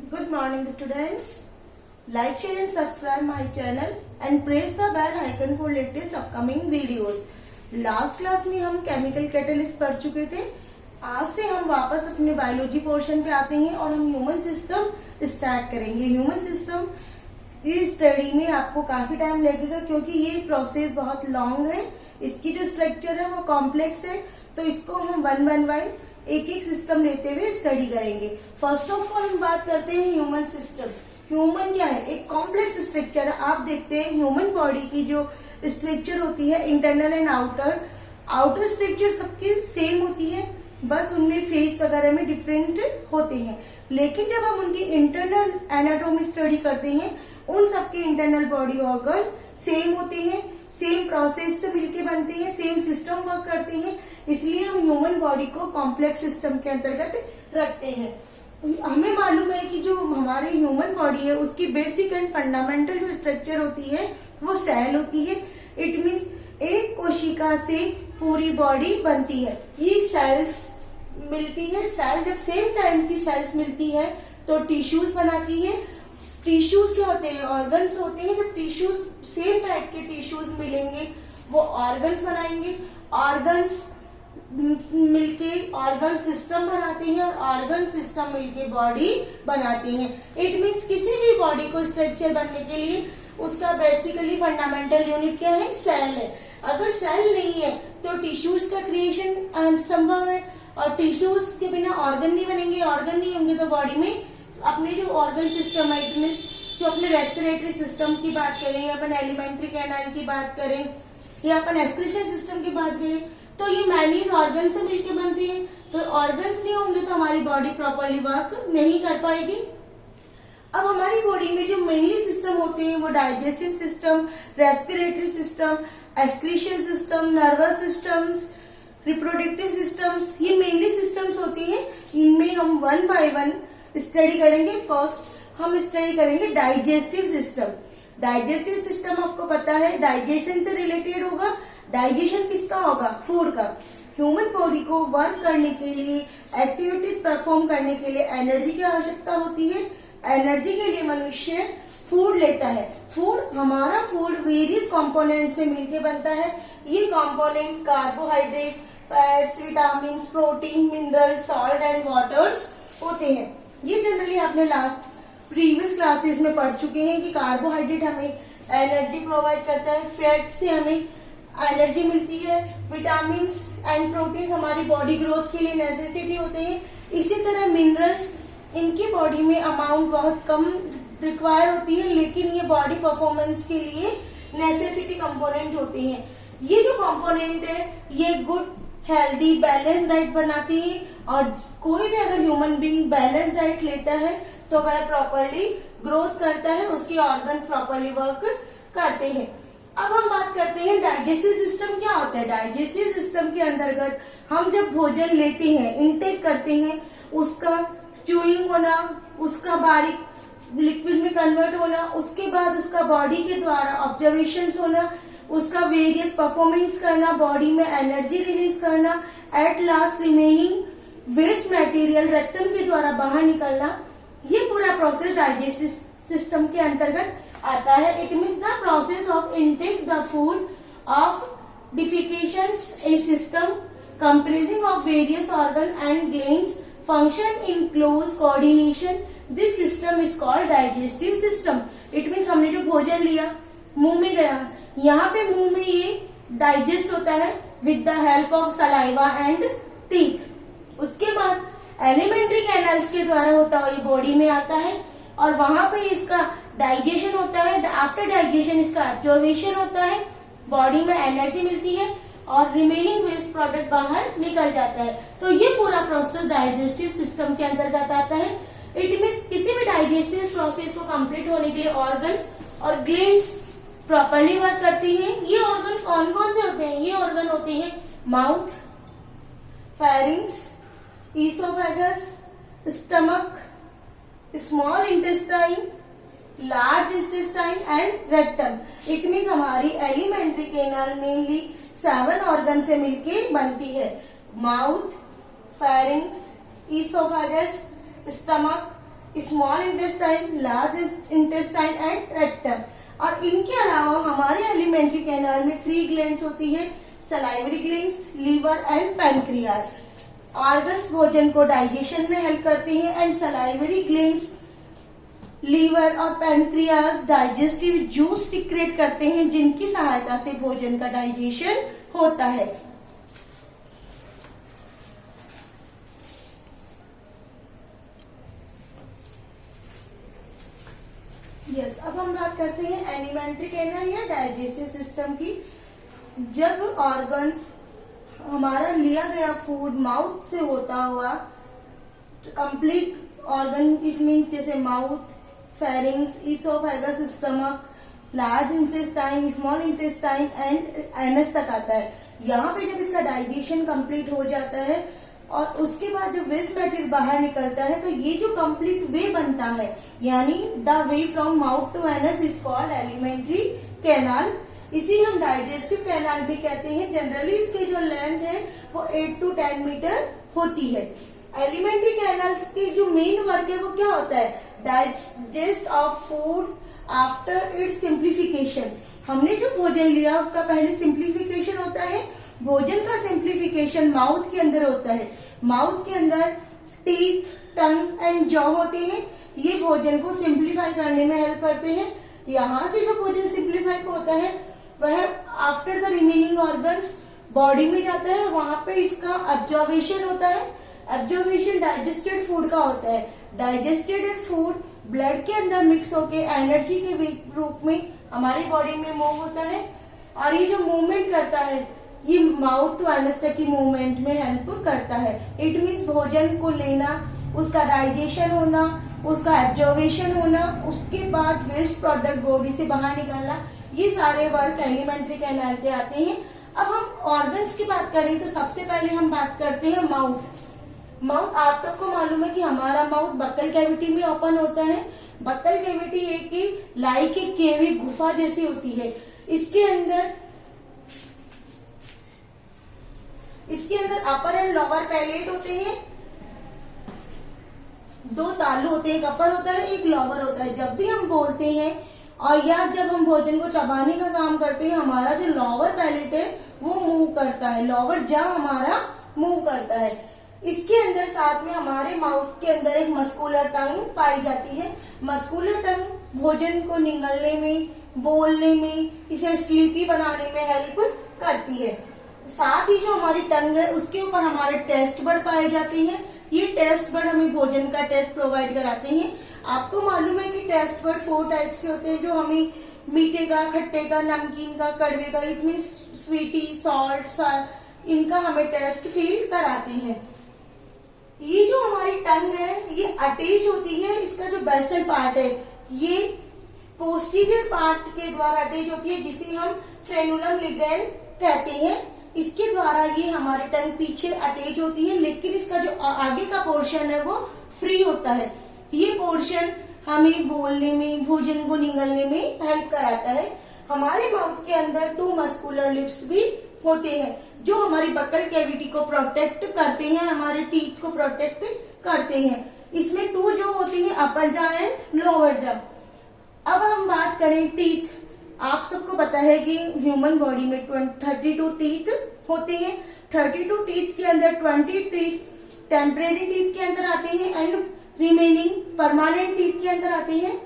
Good morning students. Like, share and subscribe my channel and press the bell icon for latest upcoming videos. Last class में हम chemical catalyst पढ़ चुके थे। आज से हम वापस अपने बायोलॉजी पोर्शन पे आते हैं और हम ह्यूमन सिस्टम स्टार्ट करेंगे। ह्यूमन सिस्टम की स्टडी में आपको काफी टाइम लगेगा क्योंकि ये प्रोसेस बहुत लॉन्ग है। इसकी जो स्ट्रक्चर है वो कॉम्प्लेक्स है, तो इसको हम वन बाय एक एक सिस्टम लेते हुए स्टडी करेंगे। फर्स्ट ऑफ ऑल हम बात करते हैं ह्यूमन सिस्टम। ह्यूमन क्या है? एक कॉम्प्लेक्स स्ट्रक्चर है। आप देखते हैं ह्यूमन बॉडी की जो स्ट्रक्चर होती है इंटरनल एंड आउटर स्ट्रक्चर सबकी सेम होती है, बस उनमें फेस वगैरह में डिफरेंट होते हैं। लेकिन जब हम उनकी इंटरनल एनाटॉमी स्टडी करते हैं, उन सबके इंटरनल बॉडी ऑर्गन सेम होते हैं, सेम प्रोसेस से मिलके बनते हैं, सेम सिस्टम वर्क करते हैं। इसलिए हम ह्यूमन बॉडी को कॉम्प्लेक्स सिस्टम के अंतर्गत रखते हैं। हमें मालूम है कि जो हमारे ह्यूमन बॉडी है उसकी बेसिक एंड फंडामेंटल जो स्ट्रक्चर होती है वो सेल होती है। इट मीन्स एक कोशिका से पूरी बॉडी बनती है। ये सेल्स मिलती है, सेल जब सेम टाइम की सेल्स मिलती है तो टिश्यूज बनाती है। टिश्यूज क्या होते हैं? ऑर्गन्स होते हैं। जब टिश्यूज सेम टाइप के टिश्यूज मिलेंगे वो ऑर्गन्स बनाएंगे। ऑर्गन्स मिलके ऑर्गन सिस्टम बनाते हैं और ऑर्गन सिस्टम मिलके बॉडी बनाते हैं। इट मीन्स किसी भी बॉडी को स्ट्रक्चर बनने के लिए उसका बेसिकली फंडामेंटल यूनिट क्या है? सेल है। अगर सेल नहीं है तो टिश्यूज का क्रिएशन संभव है, और टिश्यूज के बिना ऑर्गन नहीं बनेंगे। ऑर्गन नहीं होंगे तो बॉडी में अपने जो ऑर्गन सिस्टम है, इट मीन्स जो अपने रेस्पिरेटरी सिस्टम की बात करें, या अपन एलिमेंट्री कैनाल की बात करें, या अपन एक्सक्रीशन सिस्टम की बात करें, तो ये मैनीज ऑर्गन से मिलकर बनते हैं। तो ऑर्गन्स नहीं होंगे तो हमारी बॉडी प्रॉपरली वर्क नहीं कर पाएगी। अब हमारी बॉडी में जो मेनली सिस्टम होते हैं वो digestive system, respiratory system, excretion system, nervous systems, reproductive systems, ये मेनली सिस्टम्स होती हैं। इनमें हम वन बाय वन स्टडी करेंगे। फर्स्ट हम स्टडी करेंगे डाइजेस्टिव सिस्टम। डाइजेस्टिव सिस्टम आपको पता है डाइजेशन से रिलेटेड होगा। डाइजेशन किसका होगा? फूड का। ह्यूमन बॉडी को वर्क करने के लिए, एक्टिविटीज परफॉर्म करने के लिए एनर्जी की आवश्यकता होती है। एनर्जी के लिए मनुष्य फूड लेता है। हमारा फूड वेरियस कंपोनेंट से मिलके बनता है। ये component carbohydrate, fats, vitamin, protein, mineral, salt and waters होते हैं। ये जनरली आपने प्रीवियस क्लासेस में पढ़ चुके हैं कि कार्बोहाइड्रेट हमें एनर्जी प्रोवाइड करता है, फैट से हमें एनर्जी मिलती है, विटामिन एंड प्रोटीन हमारी बॉडी ग्रोथ के लिए नेसेसिटी होते हैं। इसी तरह मिनरल्स, इनकी बॉडी में अमाउंट बहुत कम रिक्वायर होती है, लेकिन ये बॉडी परफॉर्मेंस के लिए नेसेसिटी कंपोनेंट होते हैं। ये जो कंपोनेंट है ये गुड हेल्दी बैलेंस डाइट बनाती है, और कोई भी अगर ह्यूमन बीइंग बैलेंस डाइट लेता है तो वह प्रॉपरली ग्रोथ करता है, उसके ऑर्गन प्रॉपरली वर्क करते हैं। अब हम बात करते हैं डाइजेस्टिव सिस्टम क्या होता है। डाइजेस्टिव सिस्टम के अंतर्गत हम जब भोजन लेते हैं, इनटेक करते हैं, उसका च्यूइंग होना, उसका बारीक लिक्विड में कन्वर्ट होना, उसके बाद उसका बॉडी के द्वारा ऑब्जर्वेशन होना, उसका वेरियस परफॉर्मेंस करना, बॉडी में एनर्जी रिलीज करना, at last remaining waste material rectum के द्वारा बाहर निकलना, ये पूरा प्रोसेस डाइजेस्टिव सिस्टम के अंतर्गत आता है। It means the process of intake the food, of defecations, a system comprising of various organ and glands function in close coordination. This system is called digestive system. It means हमने जो भोजन लिया, मुंह में गया, यहाँ पे मुंह में ये डाइजेस्ट होता है with the help of saliva and teeth. उसके बाद एलिमेंट्री कैनल्स के द्वारा होता हुआ ये बॉडी में आता है, और वहां पे इसका डाइजेशन होता है। आफ्टर डाइजेशन इसका एब्जॉर्वेशन होता है, बॉडी में एनर्जी मिलती है और रिमेनिंग वेस्ट प्रोडक्ट बाहर निकल जाता है। तो ये पूरा प्रोसेस डाइजेस्टिव सिस्टम के अंतर्गत आता है। इट मीन्स किसी भी डाइजेस्टिव प्रोसेस को कंप्लीट होने के लिए ऑर्गन्स और ग्लैंड्स प्रॉपरली वर्क करती हैं। ये ऑर्गन कौन कौन से होते हैं? ये ऑर्गन होते हैं mouth, pharynx, oesophagus, stomach, small intestine, large intestine and rectum. It means हमारी एलिमेंट्री कैनाल मेनली 7 ऑर्गन से मिलके बनती है। Mouth, pharynx, oesophagus, stomach, small intestine, large intestine and rectum. और इनके अलावा हमारे एलिमेंट्री कैनाल में 3 ग्लैंड्स होती है, salivary glands, liver and pancreas. Organs भोजन को डाइजेशन में हेल्प करती हैं एंड सलाइवरी ग्लैंड्स, लीवर और पैनक्रियाज डाइजेस्टिव जूस सीक्रेट करते हैं, जिनकी सहायता से भोजन का डाइजेशन होता है। अब हम बात करते हैं एलिमेंट्री कैनाल या डाइजेस्टिव सिस्टम की। जब ऑर्गन्स, हमारा लिया गया फूड माउथ से होता हुआ कंप्लीट ऑर्गन, इट मीन्स जैसे mouth, pharynx, oesophagus, stomach, large intestine, small intestine and anus तक आता है। यहाँ पे जब इसका डाइजेशन कंप्लीट हो जाता है और उसके बाद जब वेस्ट मटेरियल बाहर निकलता है, तो ये जो कंप्लीट वे बनता है, यानी the way from mouth to anus is called alimentary canal. इसी हम डाइजेस्टिव कैनाल भी कहते हैं। जनरली इसके जो लेंथ है वो 8 to 10 मीटर होती है। एलिमेंट्री कैनाल्स की जो मेन वर्क है वो क्या होता है? Digest of food after it's simplification. हमने जो भोजन लिया उसका पहले सिंप्लीफिकेशन होता है। भोजन का सिंप्लीफिकेशन माउथ के अंदर होता है। माउथ के अंदर टीथ, टंग एंड जॉ होते हैं। ये भोजन को सिंप्लीफाई करने में हेल्प करते हैं। यहाँ से जो भोजन सिंप्लीफाई होता है वह after the remaining organs body में जाता है। वहां पे इसका एब्जॉर्वेशन होता है। एब्जॉर्वेशन डाइजेस्टेड फूड का होता है। डाइजेस्टेड फूड ब्लड के अंदर मिक्स होके एनर्जी के रूप में हमारी बॉडी में मूव होता है। और ये जो मूवमेंट करता है ये माउथ टू एनस तक की मूवमेंट में हेल्प करता है। इट मीन्स भोजन को लेना, उसका डाइजेशन होना, उसका एब्जॉर्वेशन होना, उसके बाद वेस्ट प्रोडक्ट बॉडी से बाहर निकालना, ये सारे वर्क एलिमेंट्री कैनाल के आते हैं। अब हम ऑर्गन्स की बात करें तो सबसे पहले हम बात करते हैं माउथ। माउथ, आप सबको मालूम है कि हमारा माउथ बक्कल कैविटी में ओपन होता है। बक्कल कैविटी एक लाइक एक केवी गुफा जैसी होती है। इसके अंदर अपर एंड लोअर पैलेट होते हैं। 2 तालू होते हैं, एक अपर होता है, एक लोअर होता है। जब भी हम बोलते हैं और या जब हम भोजन को चबाने का काम करते हैं, हमारा जो लोअर पैलेट है वो मूव करता है, लोअर जा हमारा मूव करता है। इसके अंदर साथ में हमारे माउथ के अंदर एक मस्कुलर टंग पाई जाती है। मस्कुलर टंग भोजन को निगलने में, बोलने में, इसे स्लीपी बनाने में हेल्प करती है। साथ ही जो हमारी टंग है उसके ऊपर हमारे टेस्ट बड पाए जाते हैं। ये टेस्ट बड हमें भोजन का टेस्ट प्रोवाइड कराते हैं। आपको मालूम है कि टेस्ट बड 4 टाइप्स के होते हैं, जो हमें मीठे का, खट्टे का, नमकीन का, कड़वे का, इट मीन स्वीटी, सॉल्ट, इनका हमें टेस्ट फील कराते हैं। ये जो हमारी टंग है ये अटैच होती है। इसका जो बेसल पार्ट है ये पोस्टीरियर पार्ट के द्वारा अटैच होती है, जिसे हम फ्रेनुलम लिगेंड कहते हैं। इसके द्वारा ये हमारे टंग पीछे अटैच होती है, लेकिन इसका जो आगे का पोर्शन है वो फ्री होता है। ये पोर्शन हमें बोलने में, भोजन को निगलने में हेल्प कराता है। हमारे माउथ के अंदर 2 मस्कुलर लिप्स भी होते हैं, जो हमारी बक्कल कैविटी को प्रोटेक्ट करते हैं, हमारे टीथ को प्रोटेक्ट करते हैं। इसमें 2 जो होती है, अपर जा एंड लोअर जा। अब हम बात करें टीथ। आप सबको पता है कि ह्यूमन बॉडी में 32 टीथ होते हैं। 32 टीथ के अंदर 20 टीथ टेम्परेरी टीथ के अंदर आते हैं एंड रिमेनिंग परमानेंट टीथ के अंदर आते हैं।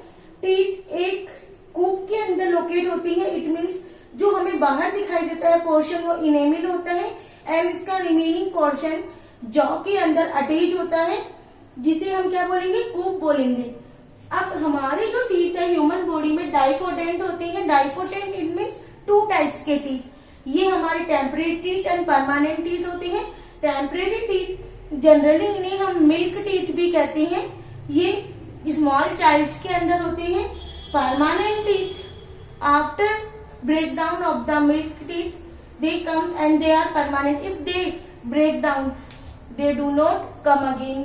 टीथ एक कूप के अंदर लोकेट होती है। इट मीन्स जो हमें बाहर दिखाई देता है पोर्शन वो इनेमिल होता है एंड इसका रिमेनिंग पोर्शन जॉ के अंदर अटैच होता है, जिसे हम क्या बोलेंगे? कूप बोलेंगे। अब हमारे जो टीथ है ह्यूमन बॉडी में डाइफोडेंट होते हैं। डाइफोडेंट इट मीन्स 2 टाइप्स के टीथ। ये हमारे temporary teeth and permanent teeth होते हैं। टेम्परेरी टीथ जनरली इन्हें हम मिल्क टीथ भी कहते हैं। ये स्मॉल चाइल्ड्स के अंदर होते हैं। Permanent teeth after breakdown of the milk teeth they come and they are permanent. If they break down they do not come again.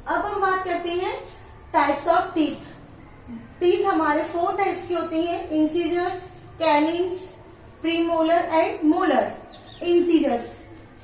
अब हम बात करते हैं टाइप्स ऑफ टीथ। टीथ हमारे 4 टाइप्स के होते हैं, incisors, canines, premolar and molar. Incisors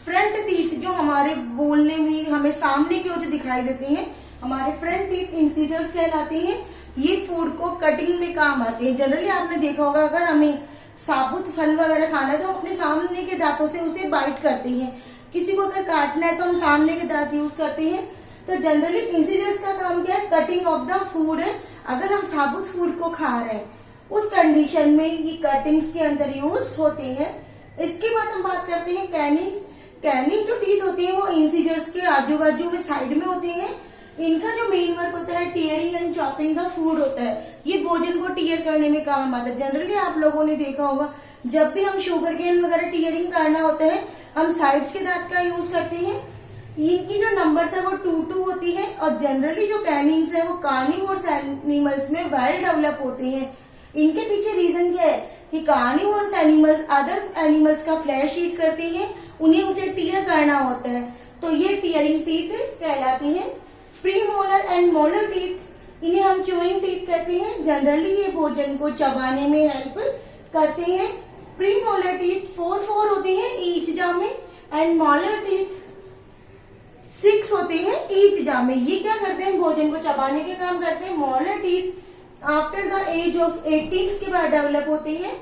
front teeth जो हमारे बोलने में हमें सामने की ओर दिखाई देते हैं, हमारे फ्रंट टीथ इंसिजर्स कहलाते हैं। ये फूड को कटिंग में काम आते हैं। जनरली आपने देखा होगा अगर हमें साबुत फल वगैरह खाना है तो हम अपने सामने के दांतों से उसे बाइट करते हैं। किसी को अगर काटना है तो हम सामने के दांत यूज करते हैं। तो जनरली इंसिजर्स का काम क्या है? कटिंग ऑफ द फूड है। अगर हम साबुत फूड को खा रहे हैं उस कंडीशन में ये कटिंग्स के अंदर यूज होते हैं। इसके बाद हम बात करते हैं कैनिंग्स। कैनिंग जो टीथ होते हैं वो इंसिजर्स के आजू बाजू में साइड में होते हैं। इनका जो मेन वर्क होता है tearing and chopping the food होता है। ये भोजन को टीयर करने में काम आता है। जनरली आप लोगों ने देखा होगा जब भी हम शुगर केन वगैरह टीयरिंग करना होता है हम साइड्स के दांत का यूज करते हैं। इनकी जो नंबर्स है वो 2 होती है। और जनरली जो कैनिंग्स है वो कार्निवोरस एनिमल्स में वेल डेवलप होते हैं। इनके पीछे रीजन क्या है कि कार्निवोरस एनिमल्स अदर एनिमल्स का फ्लैश ईट करते हैं, उन्हें उसे टीयर करना होता है। तो ये टीयरिंग टीथ कहलाती हैं। प्रीमोलर एंड मोलर टीथ इन्हें हम च्यूइंग टीथ कहते हैं। जनरली ये भोजन को चबाने में हेल्प करते हैं। प्रीमोलर टीथ 4 होते हैं ईच जा में एंड मोलर टीथ 6 होते हैं ईच जा में। ये क्या करते हैं? भोजन को चबाने के काम करते हैं। Molar teeth after the age of 18 के बाद डेवलप होते हैं।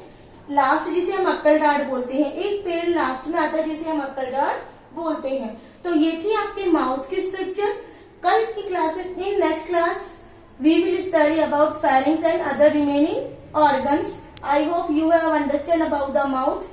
लास्ट जिसे हम अक्कल डार्ट बोलते हैं, एक पेड़ लास्ट में आता है जिसे हम अक्कल डार्ट बोलते हैं। तो ये थी आपके माउथ की स्ट्रक्चर। कल की क्लास में in next class we will study about pharynx and other remaining organs. I hope you have understood about the mouth.